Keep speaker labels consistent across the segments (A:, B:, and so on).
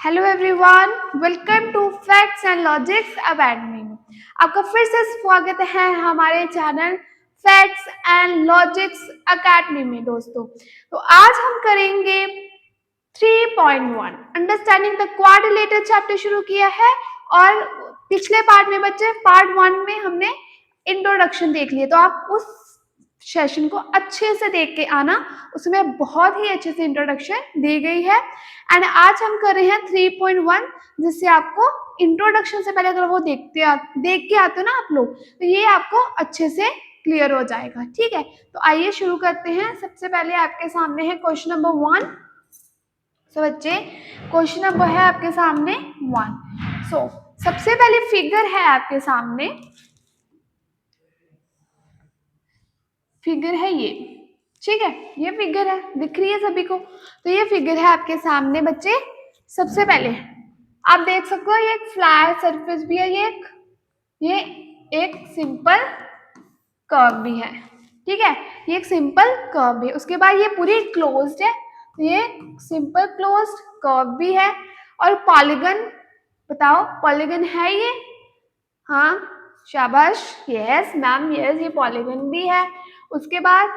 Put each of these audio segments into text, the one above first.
A: Hello everyone, welcome to facts and logics academy में आपका फिर से स्वागत है हमारे channel facts and logics academy में। दोस्तों, तो आज हम करेंगे 3.1 अंडरस्टैंडिंग द क्वाड्रिलेटरल चैप्टर शुरू किया है। और पिछले पार्ट में बच्चे पार्ट 1 में हमने इंट्रोडक्शन देख लिया, तो आप उस सेशन को अच्छे से देख के आना, उसमें बहुत ही अच्छे से इंट्रोडक्शन दी गई है। एंड आज हम कर रहे हैं 3.1, जिससे आपको इंट्रोडक्शन से पहले अगर वो देख के आते हो ना आप लोग, तो ये आपको अच्छे से क्लियर हो जाएगा। ठीक है, तो आइए शुरू करते हैं। सबसे पहले आपके सामने है क्वेश्चन नंबर 1। सो बच्चे, क्वेश्चन नंबर है आपके सामने 1। सो सबसे पहले फिगर है आपके सामने, फिगर है ये। ठीक है, ये फिगर है, दिख रही है सभी को। तो ये फिगर है आपके सामने बच्चे। सबसे पहले आप देख सकते हो ये एक फ्लैट सरफेस भी है, ये एक सिंपल कर्व भी है। ठीक है, ये एक सिंपल कर्व है। उसके बाद ये पूरी क्लोज्ड है, तो ये सिंपल क्लोज्ड कर्व भी है। और पॉलीगन, बताओ पॉलीगन है ये? हाँ, शाबाश, यस मैम, यस, ये पॉलीगन भी है। उसके बाद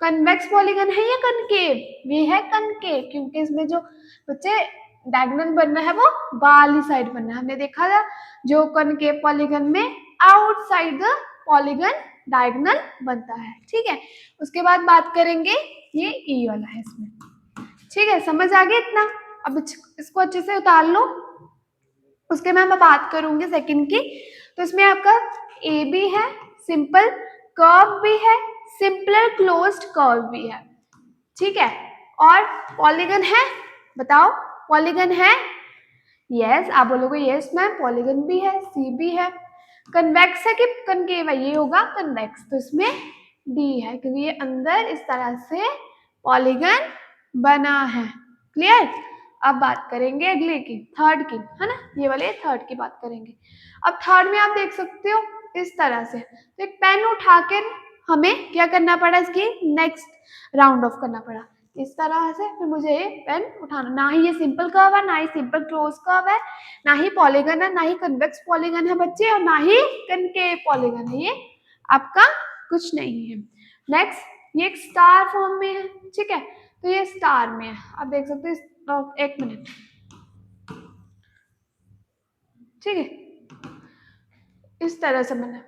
A: कन्वेक्स पॉलीगन है या कनकेव? ये है कनकेव, क्योंकि इसमें जो बच्चे डायगोनल बनना है वो वाली साइड बनना है। हमने देखा था जो कनकेव पॉलीगन में आउटसाइड द पॉलीगन डायगोनल बनता है। ठीक है, उसके बाद बात करेंगे, ये ई वाला है इसमें। ठीक है, समझ आ गया इतना? अब इसको अच्छे से उतार लो। उसके बाद मैं बात करूंगी सेकंड की। तो इसमें आपका ए भी है, सिंपल कर्व भी है, सिंपलर क्लोज्ड कर्व भी है। ठीक है, और पॉलीगन है, बताओ पॉलीगन है? यस, आप बोलोगे यस मैम, पॉलीगन भी है, सी भी है। कन्वेक्स है कि कनकेव है? ये होगा कन्वेक्स, तो इसमें डी है, क्योंकि ये अंदर इस तरह से पॉलीगन बना है। क्लियर? अब बात करेंगे अगले की, थर्ड की, है ना, ये वाले थर्ड की बात करेंगे। अब थर्ड में आप देख सकते हो इस तरह से, तो एक पेन उठाकर हमें क्या करना पड़ा, इसकी नेक्स्ट राउंड ऑफ करना पड़ा इस तरह से। फिर मुझे ये पेन उठाना, ना ही ये सिंपल कर्व है, ना ही सिंपल क्लोज कर्व है, ना ही पॉलीगन है, ना ही कन्वेक्स पॉलीगन है बच्चे, और ना ही कनकेव पॉलीगन है। ये आपका कुछ नहीं है। नेक्स्ट, ये एक स्टार फॉर्म में है। ठीक है, तो ये स्टार में है, आप देख सकते हैं। एक मिनट, ठीक है, इस तरह से बना।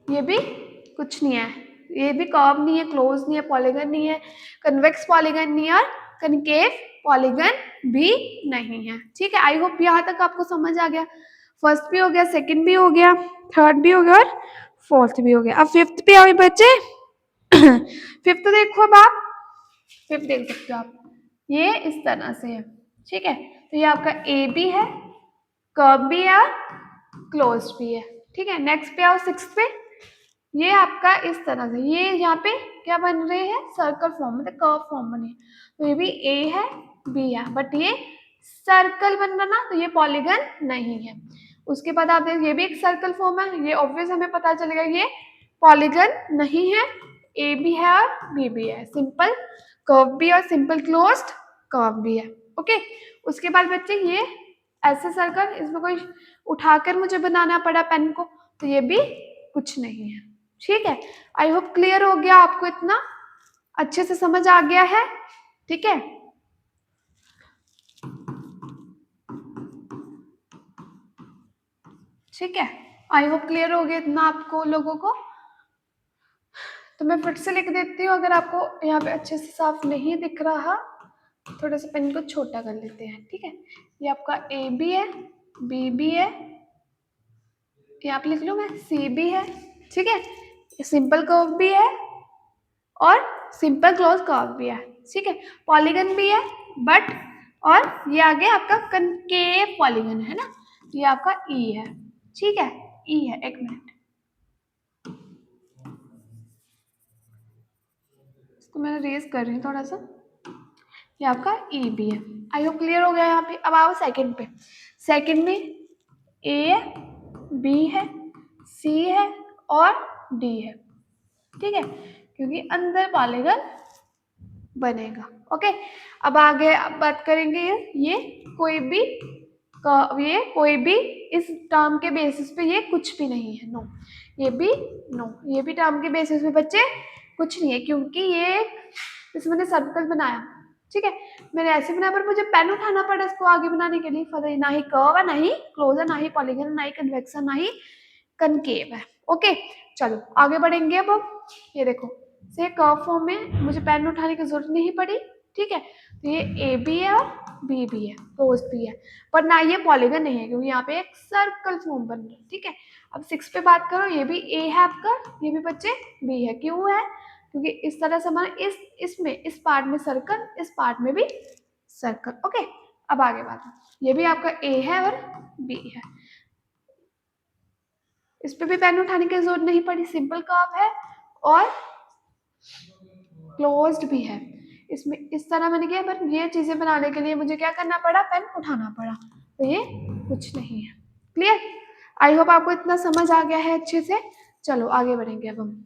A: ये भी कुछ नहीं है, ये भी कर्व नहीं है, क्लोज नहीं है, पॉलीगन नहीं है, कन्वेक्स पॉलीगन नहीं है, और कनकेव पॉलीगन भी नहीं है। ठीक है, आई होप यहाँ तक आपको समझ आ गया। फर्स्ट भी हो गया, सेकंड भी हो गया, थर्ड भी हो गया, और फोर्थ भी हो गया। अब फिफ्थ पे आओ बच्चे। फिफ्थ देखो, अब आप फिफ्थ देख सकते हो आप, ये इस तरह से है। ठीक है, तो ये आपका ए भी है, कर्व भी है, क्लोज भी है। ठीक है, नेक्स्ट पे आओ, सिक्स पे। ये आपका इस तरह से, ये यहाँ पे क्या बन रहे हैं, सर्कल फॉर्म, मतलब कर्व फॉर्म बने। तो ये भी ए है, बी है, बट ये सर्कल बन रहा ना, तो ये पॉलीगन नहीं है। उसके बाद आप देख, ये भी एक सर्कल फॉर्म है, ये ऑब्वियस हमें पता चलेगा ये पॉलीगन नहीं है। ए भी है और बी भी है, सिंपल कर्व भी और सिंपल क्लोज्ड कर्व भी है। ओके, उसके बाद बच्चे ये ऐसे सर्कल, इसमें कोई उठाकर मुझे बनाना पड़ा पेन को, तो ये भी कुछ नहीं है। ठीक है, आई होप क्लियर हो गया आपको, इतना अच्छे से समझ आ गया है। ठीक है, ठीक है, आई होप क्लियर हो गया इतना आपको लोगों को। तो मैं फिर से लिख देती हूँ, अगर आपको यहाँ पे अच्छे से साफ नहीं दिख रहा, थोड़ा सा पेन को छोटा कर लेते हैं। ठीक है, ये आपका ए भी है, बी भी है, ये आप लिख लो, मैं सी भी है। ठीक है, ये सिंपल कर्व भी है और सिंपल क्लोज कर्व भी है। ठीक है, पॉलीगन भी है, बट, और ये आगे आपका कनकेव पॉलीगन है ना, ये आपका ई है। ठीक है, ई है, एक मिनट, इसको मैं रेज कर रही हूँ थोड़ा सा। ये आपका ई भी है। आई होप क्लियर हो गया यहाँ पे। अब आओ सेकंड पे। सेकंड में ए है, बी है, सी है और डी है। ठीक है, क्योंकि अंदर पॉलीगन बनेगा। ओके, अब आगे अब बात करेंगे ये कोई भी ये कोई भी इस टर्म के बेसिस पे ये कुछ भी नहीं है, नो, ये भी नो, ये भी टर्म के बेसिस पे बच्चे कुछ नहीं है, क्योंकि ये इसमें मैंने सर्कल बनाया, ठीक है, मैंने ऐसे बनाया, पर मुझे पेन उठाना पड़ा इसको आगे बनाने के लिए, फॉर ना ही कर्व है, ना ही क्लोज है, ना ही पॉलीगन, ना ही कन्वेक्स है, ना ही कनकेव है। ओके, चलो आगे बढ़ेंगे। अब ये देखो, से कर्व फॉर्म में मुझे पेन उठाने की जरूरत नहीं पड़ी, ठीक है, तो ये ए भी है और बी भी है, क्लोज भी है, पर ना ये पॉलीगन नहीं है, क्योंकि यहाँ पे एक सर्कल फॉर्म बन रहा है, ठीक है। अब 6 पे बात करो, ये भी ए है आपका, ये भी बच्चे बी है, क्यों है, क्योंकि इस तरह से हमारा इसमें इस पार्ट में सर्कल, इस पार्ट में भी सर्कल। ओके, अब आगे बात, ये भी आपका ए है और बी है, इस पे भी पेन उठाने की जरूरत नहीं पड़ी, सिंपल कर्व है और क्लोज्ड भी है, इसमें इस तरह मैंने किया, पर ये चीजें बनाने के लिए मुझे क्या करना पड़ा, पेन उठाना पड़ा, तो ये कुछ नहीं है। क्लियर, आई होप आपको इतना समझ आ गया है अच्छे से। चलो आगे बढ़ेंगे, अब हम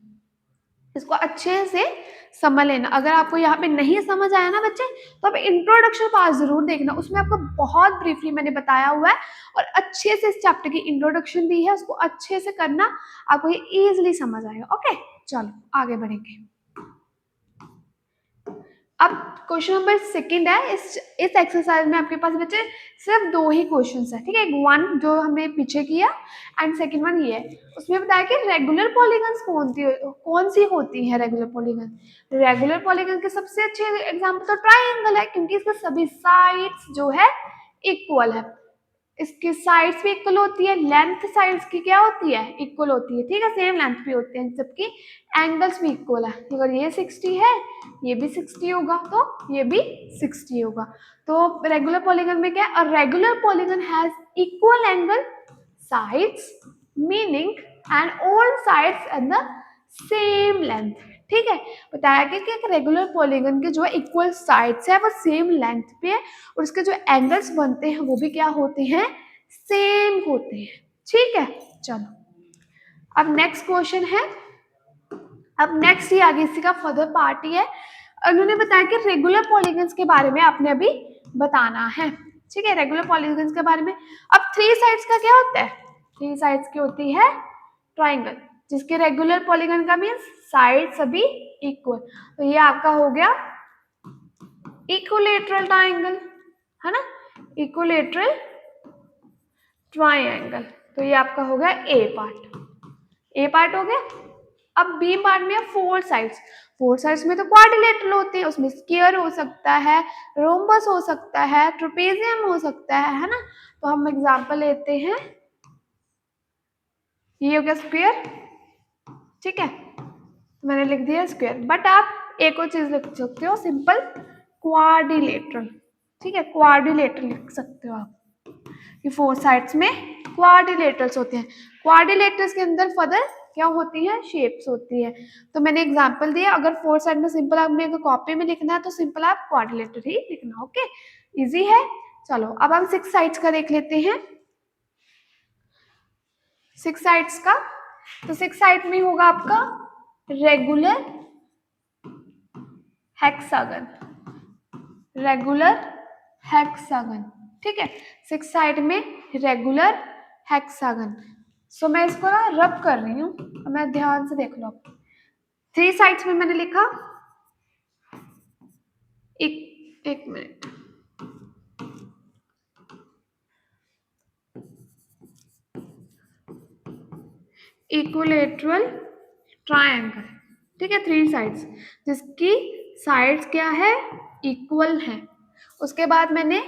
A: इसको अच्छे से समझ लेना, अगर आपको यहाँ पे नहीं समझ आया ना बच्चे, तो आप इंट्रोडक्शन पार्ट जरूर देखना, उसमें आपको बहुत ब्रीफली मैंने बताया हुआ है और अच्छे से इस चैप्टर की इंट्रोडक्शन दी है, उसको अच्छे से करना, आपको ये इजिली समझ आएगा। ओके, चलो आगे बढ़ेंगे। अब क्वेश्चन नंबर सेकंड है, इस एक्सरसाइज में आपके पास बच्चे सिर्फ 2 ही क्वेश्चन है, ठीक है, एक वन जो हमने पीछे किया एंड सेकंड वन ये है, उसमें बताया कि रेगुलर पॉलीगन्स कौन सी होती है। रेगुलर पॉलीगन के सबसे अच्छे एग्जांपल तो ट्राइंगल है, क्योंकि इसके सभी साइड्स जो है इक्वल है, इसकी साइड्स भी इक्वल होती है, लेंथ साइड्स की क्या होती है, इक्वल होती है, ठीक है, सेम लेंथ भी होते हैं सबकी, एंगल्स भी इक्वल है, अगर ये 60 है ये भी 60 होगा तो ये भी 60 होगा, तो रेगुलर पॉलीगन में क्या है, a regular polygon has equal angle sides meaning and all sides at the same length, ठीक है, बताया गया कि एक रेगुलर पॉलीगन के जो है इक्वल साइड्स है वो सेम लेंथ पे है, और उसके जो एंगल्स बनते हैं वो भी क्या होते हैं, सेम होते हैं, ठीक है। चलो अब नेक्स्ट क्वेश्चन है, अब नेक्स्ट ही आगे इसी का फर्दर पार्ट ही है, उन्होंने बताया कि रेगुलर पॉलीगन्स के बारे में आपने अभी बताना है, ठीक है, रेगुलर पॉलीगन्स के बारे में। अब 3 साइड्स का क्या होता है, 3 साइड्स की होती है ट्राइंगल, जिसके रेगुलर पॉलीगन का मीन्स साइड सभी इक्वल, तो ये आपका हो गया इक्विलेटरल ट्राइंगल, है ना, इक्विलेटरल ट्राइंगल, तो ये आपका हो गया ए पार्ट हो गया। अब बी पार्ट में 4 साइड्स में तो क्वाड्रिलेटरल होते हैं, उसमें स्क्वायर हो सकता है, रोम्बस हो सकता है, ट्रेपेजियम हो सकता है ना, तो हम एग्जांपल लेते हैं, ये हो गया स्क्वायर, ठीक है, मैंने लिख दिया स्क्वायर, बट आप एक और चीज लिख सकते हो, सिंपल क्वाड्रिलेटरल, ठीक है, क्वाड्रिलेटरल लिख सकते हो आप, ये 4 साइड्स में क्वाड्रिलेटरल्स होते हैं, क्वाड्रिलेटरल्स के अंदर फर्दर क्या होती है, शेप्स होती है, तो मैंने एग्जांपल दिया, अगर 4 साइड में सिंपल आपने अगर कॉपी में लिखना है तो सिंपल आप क्वाड्रिलेटरल ही लिखना, ओके, इजी है। चलो अब हम 6 साइड्स का देख लेते हैं, 6 साइड्स का, तो 6 साइड में होगा आपका रेगुलर हेक्सागन, ठीक है, 6 साइड में रेगुलर हेक्सागन, सो मैं इसको ना रब कर रही हूँ, मैं ध्यान से देख लो, 3 साइड्स में मैंने लिखा, एक मिनट, इक्विलेटरल ट्रायंगल, ठीक है, 3 साइड्स जिसकी साइड्स क्या है, इक्वल है, उसके बाद मैंने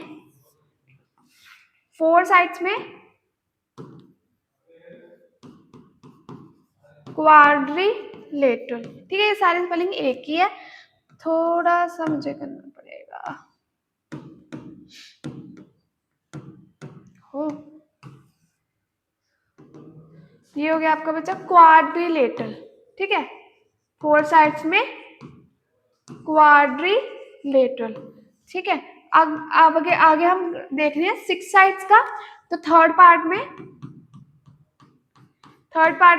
A: 4 साइड्स में क्वाड्रिलेटरल, ठीक है, ये सारे स्पेलिंग एक ही है, थोड़ा सा मुझे करना पड़ेगा, हो ये हो गया आपका बच्चा क्वाड्रिलेटरल, ठीक है, 4 साइड्स में क्वाड्रिलेटरल, ठीक है। अब आगे हम देख रहे हैं 6 साइड्स का, तो थर्ड पार्ट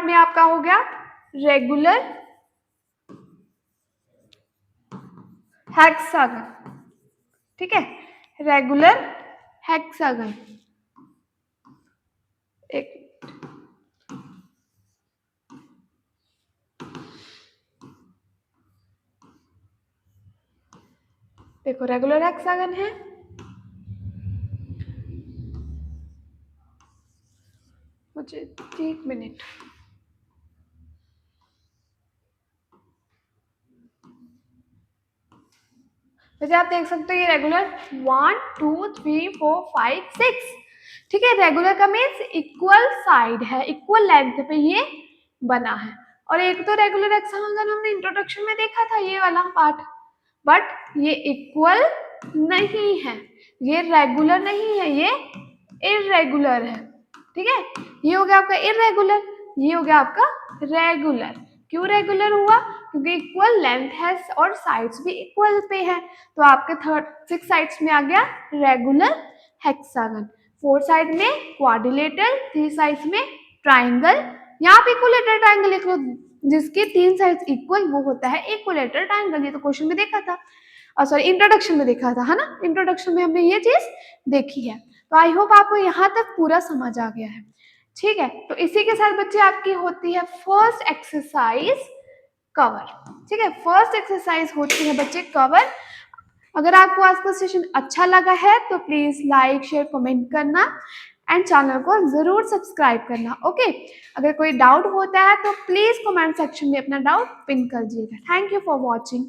A: में आपका हो गया रेगुलर हेक्सागन, ठीक है, रेगुलर हेक्सागन। एक देखो रेगुलर हेक्सागन है, मुझे 1 मिनट। जैसे आप देख सकते हो ये रेगुलर 1 2 3 4 5 6, ठीक है, रेगुलर का मीन्स इक्वल साइड है, इक्वल लेंथ पे ये बना है। और एक तो रेगुलर हेक्सागन हमने इंट्रोडक्शन में देखा था ये वाला पार्ट, बट ये इक्वल नहीं है, ये रेगुलर नहीं है, ये इरेगुलर है, ठीक है। ये हो गया आपका इरेगुलर, ये हो गया आपका रेगुलर। क्यों रेगुलर हुआ? क्योंकि इक्वल लेंथ है और साइड्स भी इक्वल पे है, तो आपके 6 साइड्स में आ गया रेगुलर हेक्सागन। 4 साइड में क्वाड्रिलेटरल, 3 साइड्स में ट्राइंगल। यहाँ पे इक्विलेटरल ट्राइंगल लिख लो, जिसके 3 साइड्स इक्वल वो होता है इक्विलेटरल ट्राइंगल। ये तो क्वेश्चन में देखा था, और सॉरी इंट्रोडक्शन में देखा था, है ना, इंट्रोडक्शन में हमने ये चीज देखी है। तो आई होप आपको यहाँ तक पूरा समझ आ गया है, ठीक है। तो इसी के साथ बच्चे आपकी होती है फर्स्ट एक्सरसाइज कवर, ठीक है, फर्स्ट एक्सरसाइज होती है बच्चे कवर। अगर आपको आज का सेशन अच्छा लगा है तो प्लीज लाइक शेयर कमेंट करना एंड चैनल को जरूर सब्सक्राइब करना, ओके। अगर कोई डाउट होता है तो प्लीज कमेंट सेक्शन में अपना डाउट पिन कर दीजिएगा। Thank you for watching.